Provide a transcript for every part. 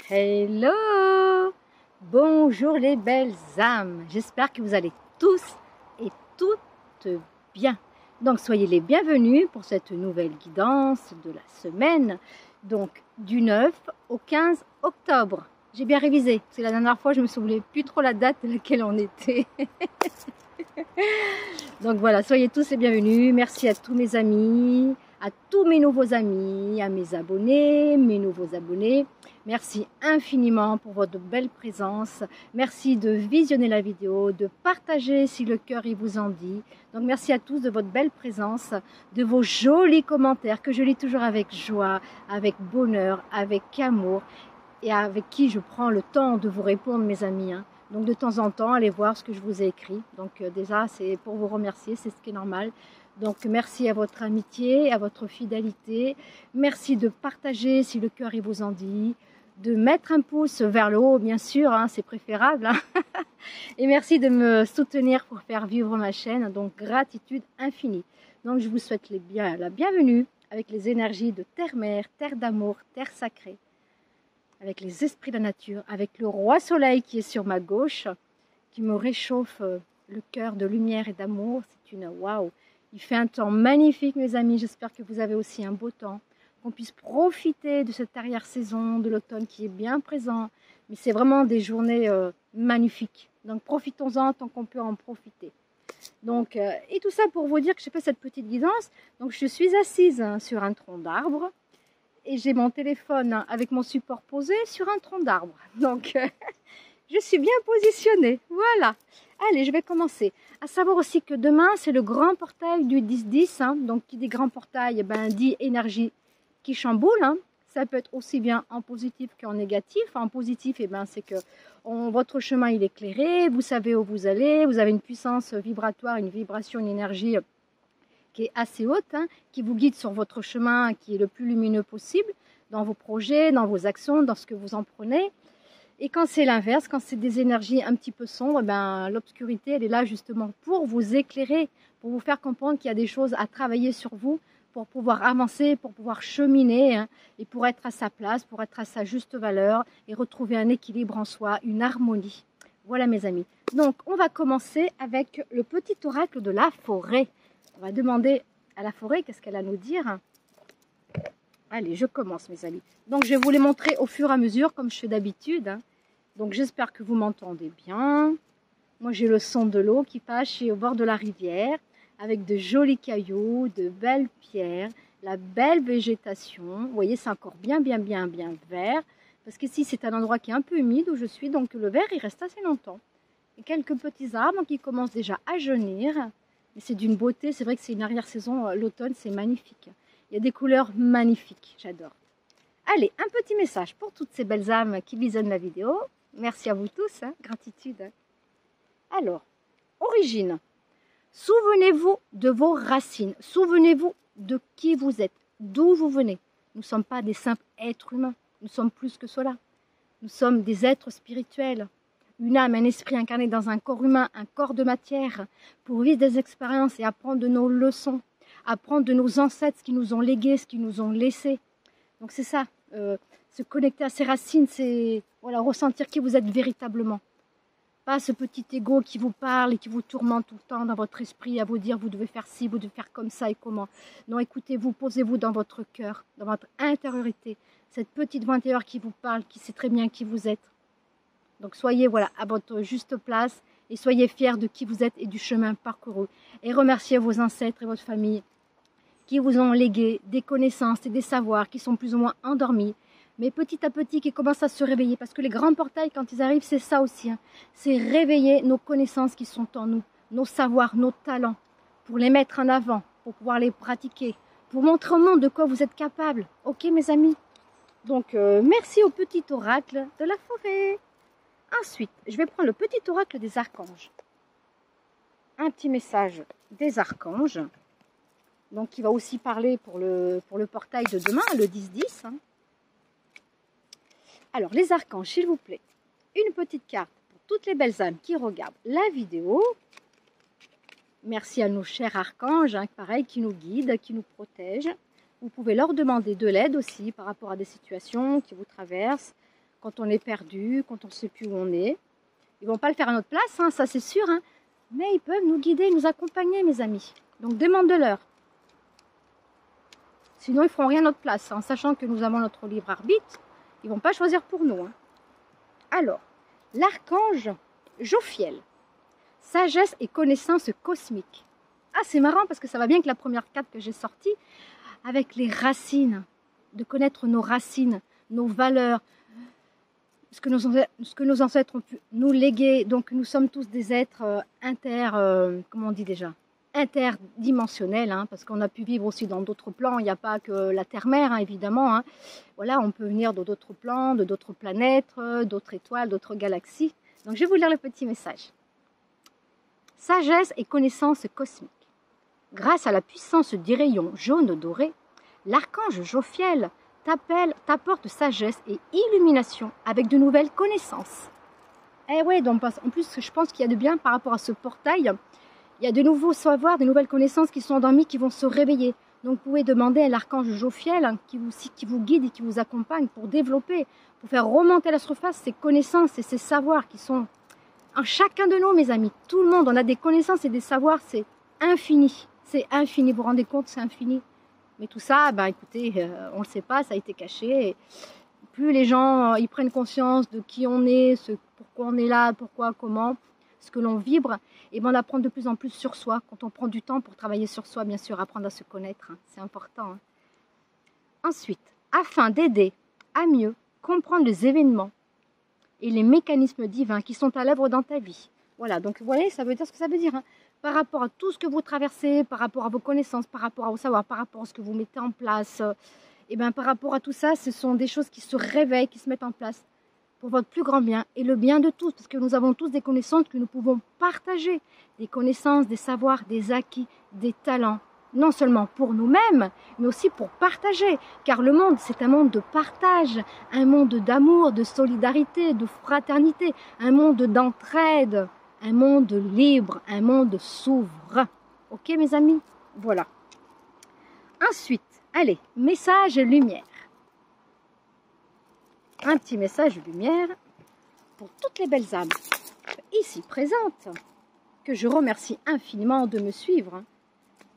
Hello! Bonjour les belles âmes, j'espère que vous allez tous et toutes bien. Donc soyez les bienvenus pour cette nouvelle guidance de la semaine, donc du 9 au 15 octobre. J'ai bien révisé, parce que la dernière fois je me souvenais plus trop la date de laquelle on était. Donc voilà, soyez tous les bienvenus, merci à tous mes amis, à tous mes nouveaux amis, à mes abonnés, mes nouveaux abonnés. Merci infiniment pour votre belle présence. Merci de visionner la vidéo, de partager si le cœur il vous en dit. Donc merci à tous de votre belle présence, de vos jolis commentaires que je lis toujours avec joie, avec bonheur, avec amour et avec qui je prends le temps de vous répondre, mes amis. Donc de temps en temps, allez voir ce que je vous ai écrit. Donc déjà, c'est pour vous remercier, c'est ce qui est normal. Donc merci à votre amitié, à votre fidélité. Merci de partager si le cœur il vous en dit. De mettre un pouce vers le haut, bien sûr, c'est préférable. Et merci de me soutenir pour faire vivre ma chaîne. Donc gratitude infinie. Donc je vous souhaite la bienvenue avec les énergies de terre-mère, terre d'amour, terre sacrée. Avec les esprits de la nature, avec le roi soleil qui est sur ma gauche, qui me réchauffe le cœur de lumière et d'amour. C'est une waouh. Il fait un temps magnifique, mes amis. J'espère que vous avez aussi un beau temps, qu'on puisse profiter de cette arrière-saison de l'automne qui est bien présent. Mais c'est vraiment des journées magnifiques. Donc profitons-en tant qu'on peut en profiter. Donc, et tout ça pour vous dire que j'ai fait cette petite guidance. Donc je suis assise sur un tronc d'arbre. Et j'ai mon téléphone avec mon support posé sur un tronc d'arbre. Donc, je suis bien positionnée. Voilà. Allez, je vais commencer. À savoir aussi que demain, c'est le grand portail du 10-10. Donc, qui dit grand portail, dit énergie qui chamboule. Ça peut être aussi bien en positif qu'en négatif. En positif, c'est que votre chemin il est éclairé. Vous savez où vous allez. Vous avez une puissance vibratoire, une vibration, une énergie qui est assez haute, qui vous guide sur votre chemin qui est le plus lumineux possible, dans vos projets, dans vos actions, dans ce que vous en prenez. Et quand c'est l'inverse, quand c'est des énergies un petit peu sombres, l'obscurité, elle est là justement pour vous éclairer, pour vous faire comprendre qu'il y a des choses à travailler sur vous, pour pouvoir avancer, pour pouvoir cheminer, et pour être à sa place, pour être à sa juste valeur, et retrouver un équilibre en soi, une harmonie. Voilà mes amis. Donc on va commencer avec le petit oracle de la forêt. On va demander à la forêt qu'est-ce qu'elle a à nous dire. Allez, je commence mes amis. Donc je vais vous les montrer au fur et à mesure comme je fais d'habitude. Donc j'espère que vous m'entendez bien. Moi j'ai le son de l'eau qui passe, je suis au bord de la rivière avec de jolis cailloux, de belles pierres, la belle végétation. Vous voyez, c'est encore bien vert. Parce qu'ici c'est un endroit qui est un peu humide où je suis, donc le vert il reste assez longtemps. Et quelques petits arbres qui commencent déjà à jaunir. Mais c'est d'une beauté, c'est vrai que c'est une arrière-saison, l'automne, c'est magnifique. Il y a des couleurs magnifiques, j'adore. Allez, un petit message pour toutes ces belles âmes qui visionnent la vidéo. Merci à vous tous, gratitude. Alors, origine. Souvenez-vous de vos racines. Souvenez-vous de qui vous êtes, d'où vous venez. Nous ne sommes pas des simples êtres humains, nous sommes plus que cela. Nous sommes des êtres spirituels. Une âme, un esprit incarné dans un corps humain, un corps de matière, pour vivre des expériences et apprendre de nos leçons, apprendre de nos ancêtres ce qu'ils nous ont légué, ce qu'ils nous ont laissé. Donc c'est ça, se connecter à ses racines, c'est ressentir qui vous êtes véritablement. Pas ce petit ego qui vous parle et qui vous tourmente tout le temps dans votre esprit à vous dire vous devez faire ci, vous devez faire comme ça et comment. Non, écoutez-vous, posez-vous dans votre cœur, dans votre intériorité, cette petite voix intérieure qui vous parle, qui sait très bien qui vous êtes. Donc soyez à votre juste place et soyez fiers de qui vous êtes et du chemin parcouru. Et remerciez vos ancêtres et votre famille qui vous ont légué des connaissances et des savoirs qui sont plus ou moins endormis, mais petit à petit qui commencent à se réveiller. Parce que les grands portails, quand ils arrivent, c'est ça aussi. C'est réveiller nos connaissances qui sont en nous, nos savoirs, nos talents, pour les mettre en avant, pour pouvoir les pratiquer, pour montrer au monde de quoi vous êtes capables. Ok mes amis? Donc merci au petit oracle de la forêt. Ensuite, je vais prendre le petit oracle des archanges. Un petit message des archanges. Donc, qui va aussi parler pour le portail de demain, le 10-10. Alors, les archanges, s'il vous plaît. Une petite carte pour toutes les belles âmes qui regardent la vidéo. Merci à nos chers archanges, pareil, qui nous guident, qui nous protègent. Vous pouvez leur demander de l'aide aussi par rapport à des situations qui vous traversent. quand on est perdu, quand on ne sait plus où on est. Ils ne vont pas le faire à notre place, hein, ça c'est sûr, hein, mais ils peuvent nous guider, nous accompagner, mes amis. Donc demande-leur. Sinon, ils ne feront rien à notre place, en sachant que nous avons notre libre arbitre. Ils ne vont pas choisir pour nous. Hein. Alors, l'archange Jophiel, sagesse et connaissance cosmique. Ah, c'est marrant parce que ça va bien avec la première carte que j'ai sortie, avec les racines, de connaître nos racines, nos valeurs, ce que nos ancêtres ont pu nous léguer. Donc, nous sommes tous des êtres comment on dit déjà, interdimensionnel, hein, parce qu'on a pu vivre aussi dans d'autres plans. Il n'y a pas que la terre-mère, hein, évidemment. Hein. Voilà, on peut venir de d'autres plans, de d'autres planètes, d'autres étoiles, d'autres galaxies. Donc, je vais vous lire le petit message. Sagesse et connaissance cosmique. Grâce à la puissance des rayons jaunes dorés, l'archange Jophiel t'apporte sagesse et illumination avec de nouvelles connaissances. Eh ouais, donc en plus, je pense qu'il y a de bien par rapport à ce portail. Il y a de nouveaux savoirs, de nouvelles connaissances qui sont endormies, qui vont se réveiller. Donc, vous pouvez demander à l'archange Jophiel hein, qui vous guide et qui vous accompagne pour développer, pour faire remonter à la surface ces connaissances et ces savoirs qui sont en chacun de nous, mes amis. Tout le monde, on a des connaissances et des savoirs, c'est infini. C'est infini, vous vous rendez compte, c'est infini. Mais tout ça, ben, écoutez, on ne le sait pas, ça a été caché. Et plus les gens ils prennent conscience de qui on est, pourquoi on est là, pourquoi, comment, ce que l'on vibre, et ben on apprend de plus en plus sur soi. Quand on prend du temps pour travailler sur soi, bien sûr, apprendre à se connaître, hein, c'est important. Hein. Ensuite, afin d'aider à mieux comprendre les événements et les mécanismes divins qui sont à l'œuvre dans ta vie. Voilà, donc vous voyez, ça veut dire ce que ça veut dire. Hein. Par rapport à tout ce que vous traversez, par rapport à vos connaissances, par rapport à vos savoirs, par rapport à ce que vous mettez en place, et ben par rapport à tout ça, ce sont des choses qui se réveillent, qui se mettent en place pour votre plus grand bien et le bien de tous, parce que nous avons tous des connaissances que nous pouvons partager, des connaissances, des savoirs, des acquis, des talents, non seulement pour nous-mêmes, mais aussi pour partager, car le monde, c'est un monde de partage, un monde d'amour, de solidarité, de fraternité, un monde d'entraide, un monde libre, un monde souverain. Ok, mes amis? Voilà. Ensuite, allez, message lumière. Un petit message lumière pour toutes les belles âmes ici présentes, que je remercie infiniment de me suivre hein,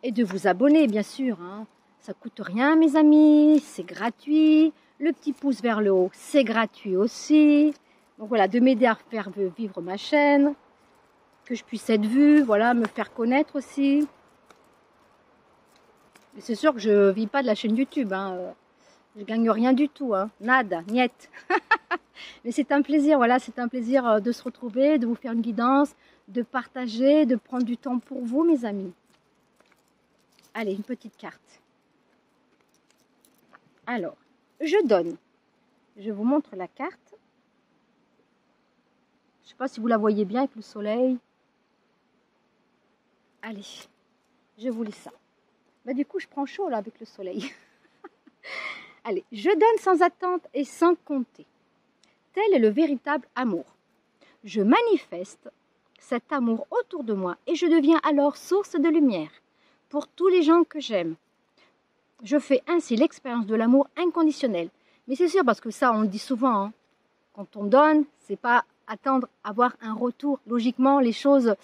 et de vous abonner, bien sûr. Hein. Ça ne coûte rien, mes amis, c'est gratuit. Le petit pouce vers le haut, c'est gratuit aussi. Donc voilà, de m'aider à faire vivre ma chaîne, que je puisse être vue, voilà, me faire connaître aussi. Mais c'est sûr que je ne vis pas de la chaîne YouTube, hein. Je gagne rien du tout, hein. Nada, niet. Mais c'est un plaisir, voilà, c'est un plaisir de se retrouver, de vous faire une guidance, de partager, de prendre du temps pour vous, mes amis. Allez, une petite carte. Alors, je donne. Je vous montre la carte. Je ne sais pas si vous la voyez bien avec le soleil. Allez, je vous lis ça. Bah, du coup, je prends chaud là avec le soleil. Allez, je donne sans attente et sans compter. Tel est le véritable amour. Je manifeste cet amour autour de moi et je deviens alors source de lumière pour tous les gens que j'aime. Je fais ainsi l'expérience de l'amour inconditionnel. Mais c'est sûr, parce que ça, on le dit souvent, hein. Quand on donne, c'est pas attendre avoir un retour. Logiquement, les choses,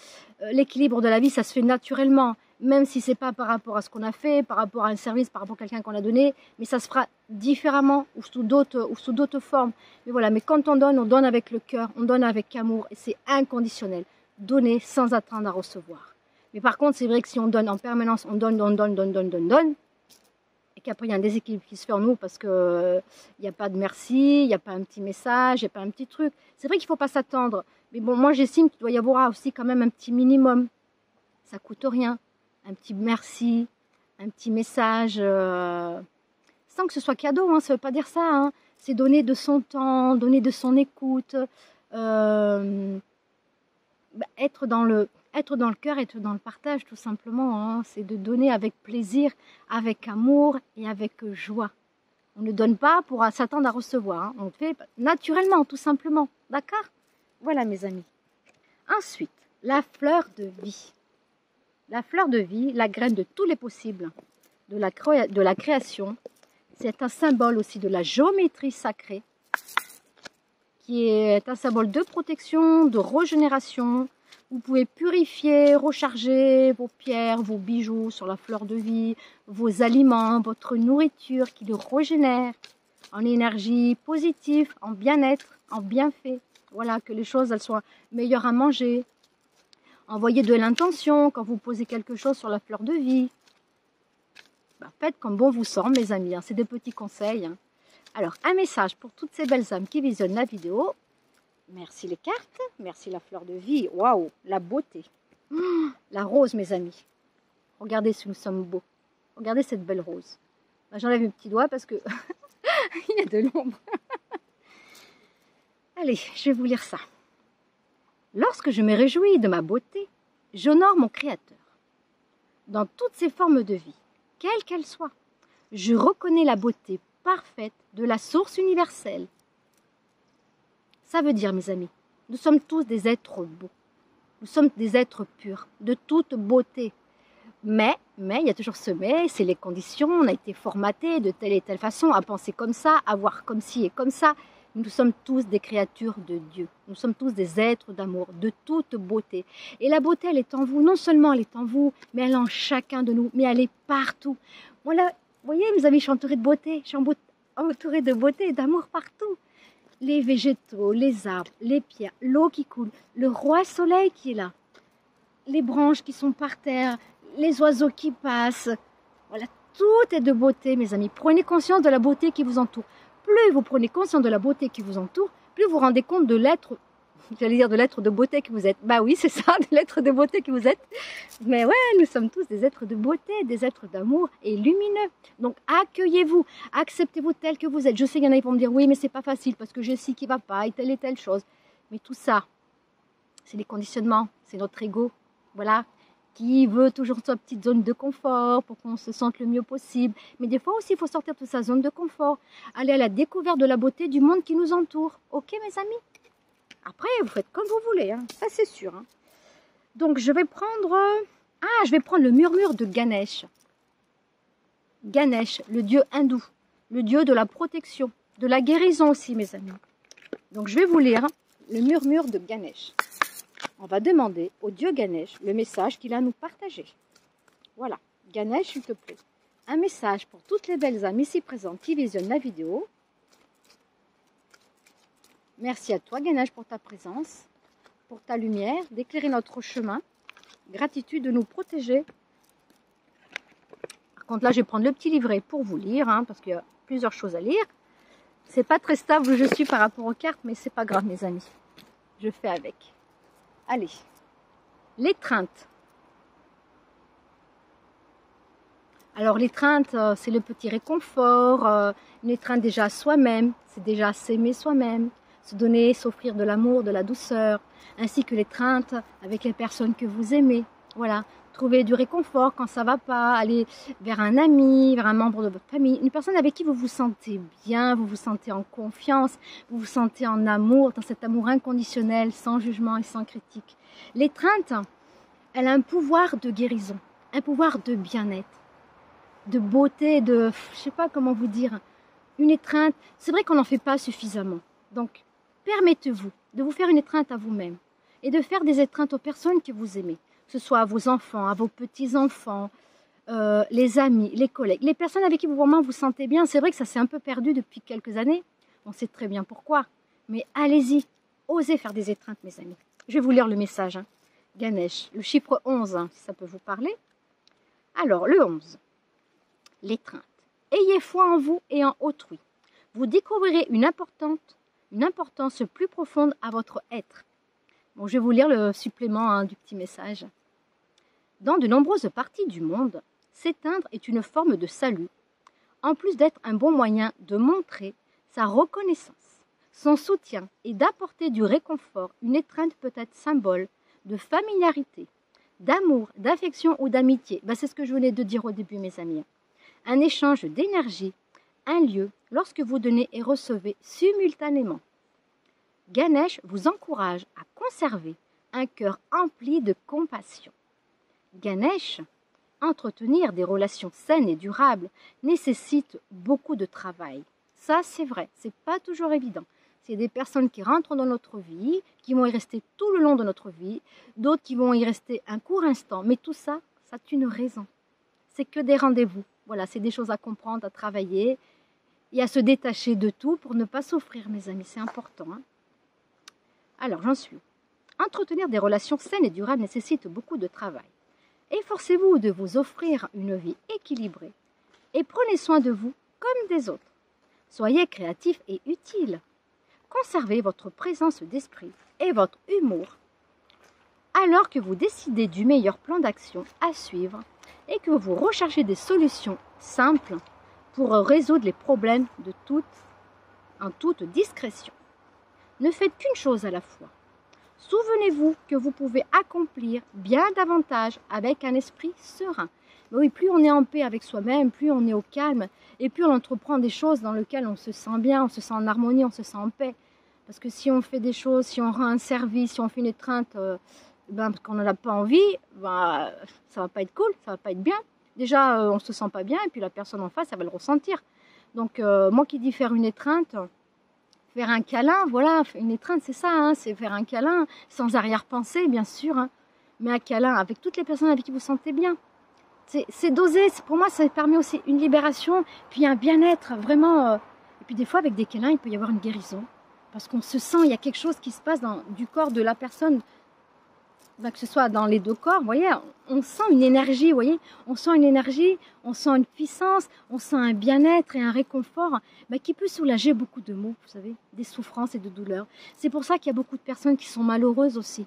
l'équilibre de la vie, ça se fait naturellement. Même si c'est pas par rapport à ce qu'on a fait, par rapport à un service, par rapport à quelqu'un qu'on a donné, mais ça se fera différemment ou sous d'autres formes. Mais voilà, mais quand on donne avec le cœur, on donne avec amour et c'est inconditionnel. Donner sans attendre à recevoir. Mais par contre, c'est vrai que si on donne en permanence, on donne, et qu'après il y a un déséquilibre qui se fait en nous parce que il n'y a pas de merci, il n'y a pas un petit message, il n'y a pas un petit truc. C'est vrai qu'il ne faut pas s'attendre. Mais bon, moi j'estime qu'il doit y avoir aussi quand même un petit minimum. Ça ne coûte rien. Un petit merci, un petit message, sans que ce soit cadeau, hein, ça ne veut pas dire ça. Hein. C'est donner de son temps, donner de son écoute, être dans le cœur, être dans le partage tout simplement. Hein. C'est de donner avec plaisir, avec amour et avec joie. On ne donne pas pour s'attendre à recevoir. Hein. On le fait naturellement, tout simplement. D'accord? Voilà mes amis. Ensuite, la fleur de vie. La fleur de vie, la graine de tous les possibles, de la création, c'est un symbole aussi de la géométrie sacrée qui est un symbole de protection, de régénération. Vous pouvez purifier, recharger vos pierres, vos bijoux sur la fleur de vie, vos aliments, votre nourriture qui le régénère en énergie positive, en bien-être, en bienfait. Voilà, que les choses elles soient meilleures à manger. Envoyez de l'intention quand vous posez quelque chose sur la fleur de vie. Ben, faites comme bon vous semble, mes amis. Hein. C'est des petits conseils. Hein. Alors, un message pour toutes ces belles âmes qui visionnent la vidéo. Merci les cartes, merci la fleur de vie. Waouh, la beauté. La rose, mes amis. Regardez si nous sommes beaux. Regardez cette belle rose. Ben, j'enlève mes petits doigts parce que il y a de l'ombre. Allez, je vais vous lire ça. Lorsque je me réjouis de ma beauté, j'honore mon Créateur. Dans toutes ses formes de vie, quelles qu'elles soient, je reconnais la beauté parfaite de la source universelle. Ça veut dire, mes amis, nous sommes tous des êtres beaux. Nous sommes des êtres purs, de toute beauté. Mais, il y a toujours ce mais, c'est les conditions, on a été formaté de telle et telle façon, à penser comme ça, à voir comme ci et comme ça. Nous sommes tous des créatures de Dieu. Nous sommes tous des êtres d'amour, de toute beauté. Et la beauté, elle est en vous. Non seulement elle est en vous, mais elle est en chacun de nous. Mais elle est partout. Voilà, vous voyez, mes amis, je suis entourée de beauté. Je suis entourée de beauté et d'amour partout. Les végétaux, les arbres, les pierres, l'eau qui coule, le roi soleil qui est là, les branches qui sont par terre, les oiseaux qui passent. Voilà, tout est de beauté, mes amis. Prenez conscience de la beauté qui vous entoure. Plus vous prenez conscience de la beauté qui vous entoure, plus vous vous rendez compte de l'être, j'allais dire de l'être de beauté que vous êtes. Bah oui, c'est ça, de l'être de beauté que vous êtes. Mais ouais, nous sommes tous des êtres de beauté, des êtres d'amour et lumineux. Donc accueillez-vous, acceptez-vous tel que vous êtes. Je sais qu'il y en a qui vont me dire oui, mais c'est pas facile parce que j'ai ci qui va pas et telle chose. Mais tout ça, c'est les conditionnements, c'est notre ego. Voilà. Qui veut toujours sa petite zone de confort pour qu'on se sente le mieux possible. Mais des fois aussi, il faut sortir de sa zone de confort. Aller à la découverte de la beauté du monde qui nous entoure. Ok, mes amis? Après, vous faites comme vous voulez, hein. Ça c'est sûr. Hein. Donc, je vais prendre le murmure de Ganesh. Ganesh, le dieu hindou, le dieu de la protection, de la guérison aussi, mes amis. Donc, je vais vous lire le murmure de Ganesh. On va demander au dieu Ganesh le message qu'il a à nous partager. Voilà, Ganesh, s'il te plaît. Un message pour toutes les belles âmes ici présentes qui visionnent la vidéo. Merci à toi, Ganesh, pour ta présence, pour ta lumière, d'éclairer notre chemin. Gratitude de nous protéger. Par contre, là, je vais prendre le petit livret pour vous lire, hein, parce qu'il y a plusieurs choses à lire. C'est pas très stable où je suis par rapport aux cartes, mais c'est pas grave, mes amis. Je fais avec. Allez, l'étreinte. Alors l'étreinte, c'est le petit réconfort, une étreinte déjà à soi-même, c'est déjà s'aimer soi-même, se donner, s'offrir de l'amour, de la douceur, ainsi que l'étreinte avec les personnes que vous aimez. Voilà, trouver du réconfort quand ça va pas, aller vers un ami, vers un membre de votre famille, une personne avec qui vous vous sentez bien, vous vous sentez en confiance, vous vous sentez en amour, dans cet amour inconditionnel, sans jugement et sans critique. L'étreinte, elle a un pouvoir de guérison, un pouvoir de bien-être, de beauté, de, je sais pas comment vous dire, une étreinte. C'est vrai qu'on n'en fait pas suffisamment. Donc, permettez-vous de vous faire une étreinte à vous-même et de faire des étreintes aux personnes que vous aimez. Que ce soit à vos enfants, à vos petits-enfants, les amis, les collègues, les personnes avec qui vous vraiment vous sentez bien. C'est vrai que ça s'est un peu perdu depuis quelques années. On sait très bien pourquoi. Mais allez-y, osez faire des étreintes, mes amis. Je vais vous lire le message. Hein. Ganesh, le chiffre 11, hein, si ça peut vous parler. Alors, le 11. L'étreinte. Ayez foi en vous et en autrui. Vous découvrirez une importance plus profonde à votre être. Bon, je vais vous lire le supplément hein, du petit message. Dans de nombreuses parties du monde, s'éteindre est une forme de salut, en plus d'être un bon moyen de montrer sa reconnaissance, son soutien et d'apporter du réconfort. Une étreinte peut être symbole de familiarité, d'amour, d'affection ou d'amitié. Ben, c'est ce que je venais de dire au début, mes amis. Un échange d'énergie, un lieu, lorsque vous donnez et recevez simultanément. Ganesh vous encourage à conserver un cœur empli de compassion. Ganesh, entretenir des relations saines et durables nécessite beaucoup de travail. Ça, c'est vrai, c'est pas toujours évident. C'est des personnes qui rentrent dans notre vie, qui vont y rester tout le long de notre vie, d'autres qui vont y rester un court instant. Mais tout ça, ça a une raison. C'est que des rendez-vous. Voilà, c'est des choses à comprendre, à travailler et à se détacher de tout pour ne pas souffrir, mes amis. C'est important. Hein. Alors, j'en suis. Entretenir des relations saines et durables nécessite beaucoup de travail. Efforcez-vous de vous offrir une vie équilibrée et prenez soin de vous comme des autres. Soyez créatifs et utiles. Conservez votre présence d'esprit et votre humour alors que vous décidez du meilleur plan d'action à suivre et que vous recherchez des solutions simples pour résoudre les problèmes en toute discrétion. Ne faites qu'une chose à la fois. Souvenez-vous que vous pouvez accomplir bien davantage avec un esprit serein. Mais oui, plus on est en paix avec soi-même, plus on est au calme et plus on entreprend des choses dans lesquelles on se sent bien, on se sent en harmonie, on se sent en paix. Parce que si on fait des choses, si on rend un service, si on fait une étreinte parce qu'on n'en a pas envie, ça va pas être cool, ça va pas être bien. Déjà, on se sent pas bien et puis la personne en face, elle va le ressentir. Donc, moi qui dis faire une étreinte, faire un câlin, voilà, une étreinte, c'est ça, hein, c'est faire un câlin sans arrière-pensée, bien sûr, hein, mais un câlin avec toutes les personnes avec qui vous sentez bien. C'est dosé, pour moi, ça permet aussi une libération, puis un bien-être, vraiment. Et puis des fois, avec des câlins, il peut y avoir une guérison. Parce qu'on se sent, il y a quelque chose qui se passe du corps de la personne, que ce soit dans les deux corps, vous voyez, on sent une énergie, vous voyez, on sent une énergie, on sent une puissance, on sent un bien-être et un réconfort qui peut soulager beaucoup de maux, vous savez, des souffrances et de douleurs. C'est pour ça qu'il y a beaucoup de personnes qui sont malheureuses aussi.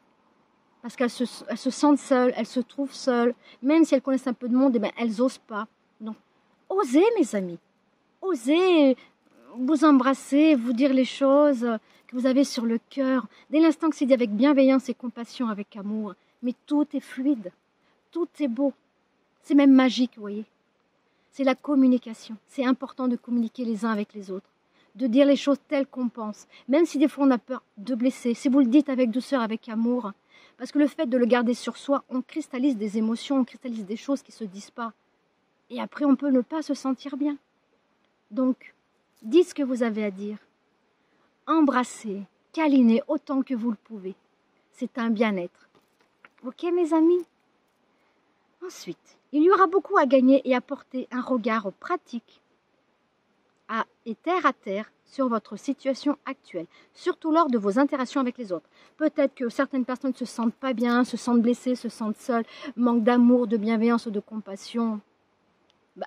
Parce qu'elles se sentent seules, elles se trouvent seules, même si elles connaissent un peu de monde, elles n'osent pas. Donc, osez, mes amis, osez vous embrasser, vous dire les choses que vous avez sur le cœur, dès l'instant que c'est dit avec bienveillance et compassion, avec amour. Mais tout est fluide, tout est beau, c'est même magique, vous voyez. C'est la communication, c'est important de communiquer les uns avec les autres, de dire les choses telles qu'on pense, même si des fois on a peur de blesser, si vous le dites avec douceur, avec amour, parce que le fait de le garder sur soi, on cristallise des émotions, on cristallise des choses qui ne se disent pas, et après on peut ne pas se sentir bien. Donc, dites ce que vous avez à dire. Embrassez, câlinez autant que vous le pouvez. C'est un bien-être. Ok, mes amis? Ensuite, il y aura beaucoup à gagner et à porter un regard pratique et terre à terre sur votre situation actuelle, surtout lors de vos interactions avec les autres. Peut-être que certaines personnes ne se sentent pas bien, se sentent blessées, se sentent seules, manquent d'amour, de bienveillance ou de compassion.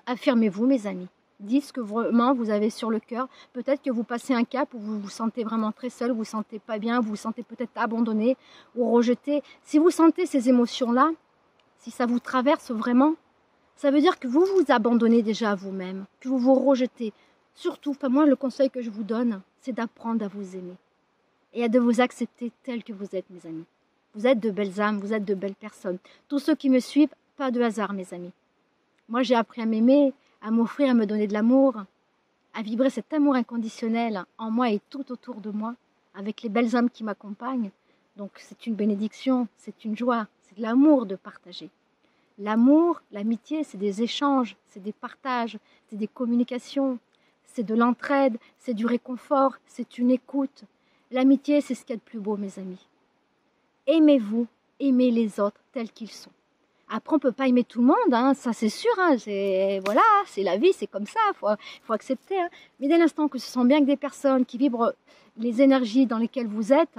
Affirmez-vous, mes amis. Dites ce que vraiment vous avez sur le cœur. Peut-être que vous passez un cap où vous vous sentez vraiment très seul, vous vous sentez pas bien, vous vous sentez peut-être abandonné ou rejeté. Si vous sentez ces émotions-là, si ça vous traverse vraiment, ça veut dire que vous vous abandonnez déjà à vous-même, que vous vous rejetez. Surtout, moi, le conseil que je vous donne, c'est d'apprendre à vous aimer et à de vous accepter tel que vous êtes, mes amis. Vous êtes de belles âmes, vous êtes de belles personnes. Tous ceux qui me suivent, pas de hasard, mes amis. Moi, j'ai appris à m'aimer, à m'offrir, à me donner de l'amour, à vibrer cet amour inconditionnel en moi et tout autour de moi, avec les belles âmes qui m'accompagnent. Donc, c'est une bénédiction, c'est une joie, c'est de l'amour de partager. L'amour, l'amitié, c'est des échanges, c'est des partages, c'est des communications, c'est de l'entraide, c'est du réconfort, c'est une écoute. L'amitié, c'est ce qu'il y a de plus beau, mes amis. Aimez-vous, aimez les autres tels qu'ils sont. Après, on ne peut pas aimer tout le monde, hein, ça c'est sûr, hein, voilà, c'est la vie, c'est comme ça, il faut accepter. Hein. Mais dès l'instant que ce sont bien que des personnes qui vibrent les énergies dans lesquelles vous êtes,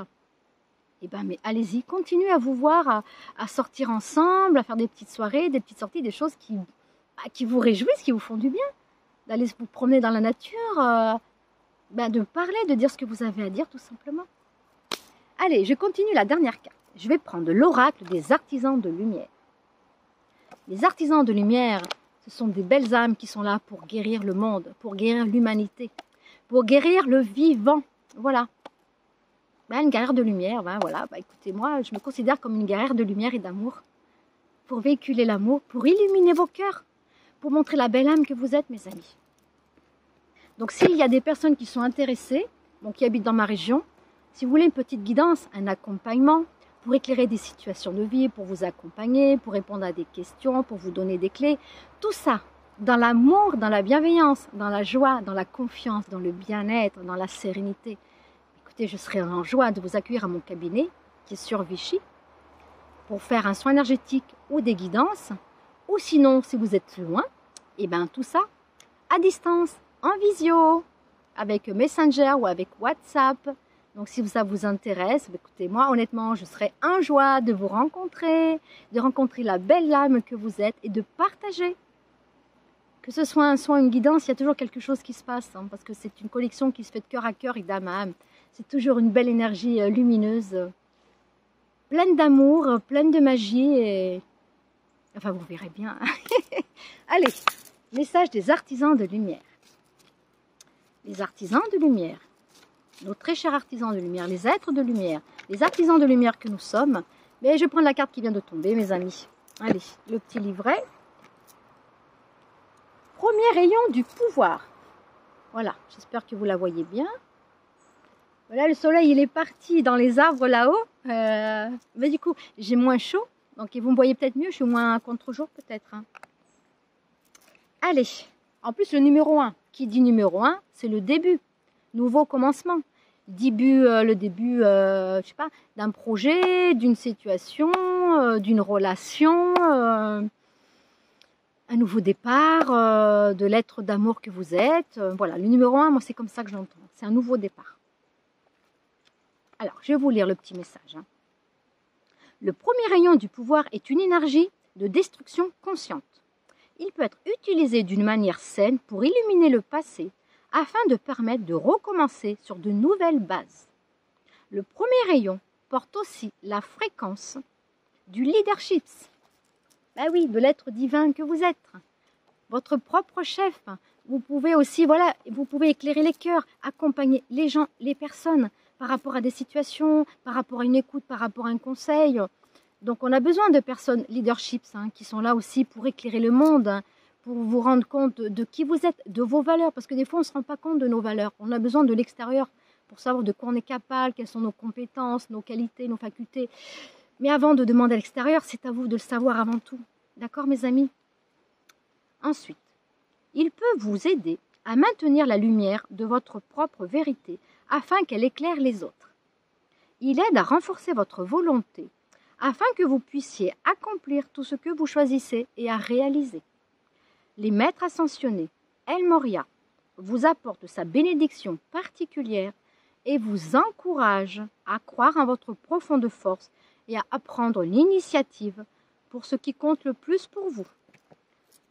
mais allez-y, continuez à vous voir, à sortir ensemble, à faire des petites soirées, des petites sorties, des choses qui vous réjouissent, qui vous font du bien. D'aller vous promener dans la nature, de parler, de dire ce que vous avez à dire tout simplement. Allez, je continue la dernière carte. Je vais prendre l'oracle des artisans de lumière. Les artisans de lumière, ce sont des belles âmes qui sont là pour guérir le monde, pour guérir l'humanité, pour guérir le vivant. Voilà. Une guerrière de lumière, écoutez, moi, je me considère comme une guerrière de lumière et d'amour. Pour véhiculer l'amour, pour illuminer vos cœurs, pour montrer la belle âme que vous êtes, mes amis. Donc, s'il y a des personnes qui sont intéressées, qui habitent dans ma région, si vous voulez une petite guidance, un accompagnement, pour éclairer des situations de vie, pour vous accompagner, pour répondre à des questions, pour vous donner des clés. Tout ça, dans l'amour, dans la bienveillance, dans la joie, dans la confiance, dans le bien-être, dans la sérénité. écoutez, je serai en joie de vous accueillir à mon cabinet qui est sur Vichy pour faire un soin énergétique ou des guidances. Ou sinon, si vous êtes loin, et bien tout ça à distance, en visio, avec Messenger ou avec WhatsApp. Donc si ça vous intéresse, écoutez, moi honnêtement, je serai en joie de vous rencontrer, de rencontrer la belle âme que vous êtes et de partager. Que ce soit un soin, une guidance, il y a toujours quelque chose qui se passe, hein, parce que c'est une connexion qui se fait de cœur à cœur et d'âme à âme. C'est toujours une belle énergie lumineuse, pleine d'amour, pleine de magie. Et... enfin, vous verrez bien. Allez, message des artisans de lumière. Les artisans de lumière. Nos très chers artisans de lumière, les êtres de lumière, les artisans de lumière que nous sommes. Mais je prends la carte qui vient de tomber, mes amis. Allez, le petit livret. Premier rayon du pouvoir. Voilà, j'espère que vous la voyez bien. Voilà, le soleil, il est parti dans les arbres là-haut. Mais du coup, j'ai moins chaud. Donc, vous me voyez peut-être mieux, je suis moins contre-jour peut-être. Hein. Allez, en plus, le numéro 1. Qui dit numéro 1, c'est le début. Nouveau commencement. Le début, je sais pas, d'un projet, d'une situation, d'une relation, un nouveau départ, de l'être d'amour que vous êtes. Voilà, le numéro 1, moi c'est comme ça que je l'entends. C'est un nouveau départ. Alors, je vais vous lire le petit message. Hein. Le premier rayon du pouvoir est une énergie de destruction consciente. Il peut être utilisé d'une manière saine pour illuminer le passé, afin de permettre de recommencer sur de nouvelles bases. Le premier rayon porte aussi la fréquence du leadership. Ben oui, de l'être divin que vous êtes. Votre propre chef. Vous pouvez aussi, voilà, vous pouvez éclairer les cœurs, accompagner les gens, les personnes par rapport à des situations, par rapport à une écoute, par rapport à un conseil. Donc on a besoin de personnes leaderships qui sont là aussi pour éclairer le monde, pour vous rendre compte de qui vous êtes, de vos valeurs, parce que des fois on ne se rend pas compte de nos valeurs. On a besoin de l'extérieur pour savoir de quoi on est capable, quelles sont nos compétences, nos qualités, nos facultés. Mais avant de demander à l'extérieur, c'est à vous de le savoir avant tout. D'accord, mes amis? Ensuite, il peut vous aider à maintenir la lumière de votre propre vérité afin qu'elle éclaire les autres. Il aide à renforcer votre volonté afin que vous puissiez accomplir tout ce que vous choisissez et à réaliser. Les maîtres ascensionnés, El Moria, vous apportent sa bénédiction particulière et vous encourage à croire en votre profonde force et à prendre l'initiative pour ce qui compte le plus pour vous.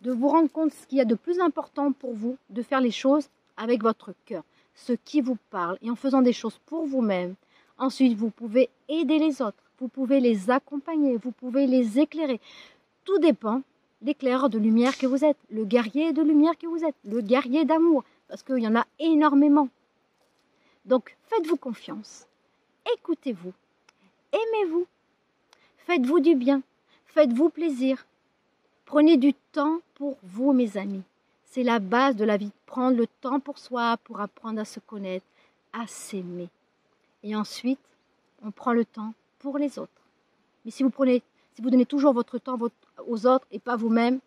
De vous rendre compte ce qu'il y a de plus important pour vous, de faire les choses avec votre cœur, ce qui vous parle, et en faisant des choses pour vous-même. Ensuite, vous pouvez aider les autres, vous pouvez les accompagner, vous pouvez les éclairer. Tout dépend l'éclaireur de lumière que vous êtes, le guerrier de lumière que vous êtes, le guerrier d'amour, parce qu'il y en a énormément. Donc, faites-vous confiance, écoutez-vous, aimez-vous, faites-vous du bien, faites-vous plaisir. Prenez du temps pour vous, mes amis. C'est la base de la vie. Prendre le temps pour soi, pour apprendre à se connaître, à s'aimer. Et ensuite, on prend le temps pour les autres. Mais si vous donnez toujours votre temps aux autres et pas vous-même,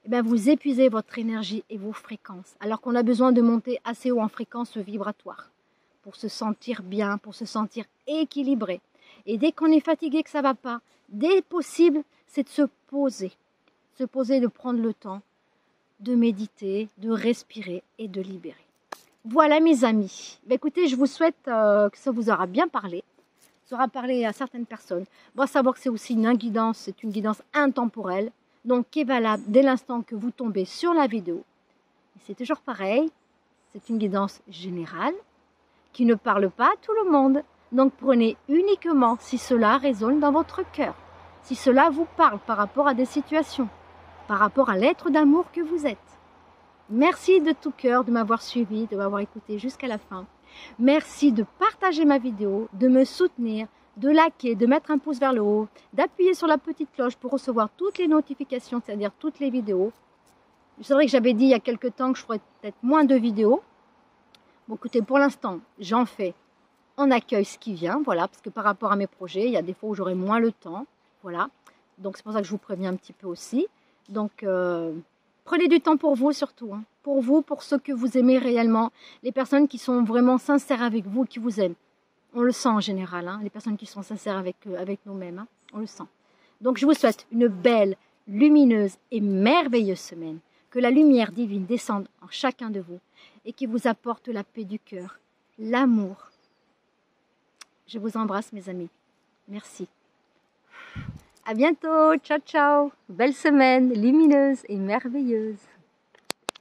eh bien vous épuisez votre énergie et vos fréquences. Alors qu'on a besoin de monter assez haut en fréquence vibratoire pour se sentir bien, pour se sentir équilibré. Et dès qu'on est fatigué, que ça ne va pas, dès possible, c'est de se poser. Se poser, de prendre le temps, de méditer, de respirer et de libérer. Voilà mes amis. Ben, écoutez, je vous souhaite que ça vous aura bien parlé. Ça aura parlé à certaines personnes. Bon, à savoir que c'est aussi une guidance, c'est une guidance intemporelle, donc qui est valable dès l'instant que vous tombez sur la vidéo. Et c'est toujours pareil, c'est une guidance générale qui ne parle pas à tout le monde. Donc prenez uniquement si cela résonne dans votre cœur, si cela vous parle par rapport à des situations, par rapport à l'être d'amour que vous êtes. Merci de tout cœur de m'avoir suivi, de m'avoir écouté jusqu'à la fin. Merci de partager ma vidéo, de me soutenir, de liker, de mettre un pouce vers le haut, d'appuyer sur la petite cloche pour recevoir toutes les notifications, c'est-à-dire toutes les vidéos. C'est vrai que j'avais dit il y a quelques temps que je ferais peut-être moins de vidéos. Bon, écoutez, pour l'instant, j'en fais. On accueille ce qui vient, voilà, parce que par rapport à mes projets, il y a des fois où j'aurai moins le temps, voilà. Donc c'est pour ça que je vous préviens un petit peu aussi. Donc prenez du temps pour vous surtout, pour vous, pour ceux que vous aimez réellement, les personnes qui sont vraiment sincères avec vous, qui vous aiment. On le sent en général, hein, les personnes qui sont sincères avec nous-mêmes, hein, on le sent. Donc je vous souhaite une belle, lumineuse et merveilleuse semaine. Que la lumière divine descende en chacun de vous et qui vous apporte la paix du cœur, l'amour. Je vous embrasse mes amis. Merci. À bientôt. Ciao, ciao. Belle semaine lumineuse et merveilleuse.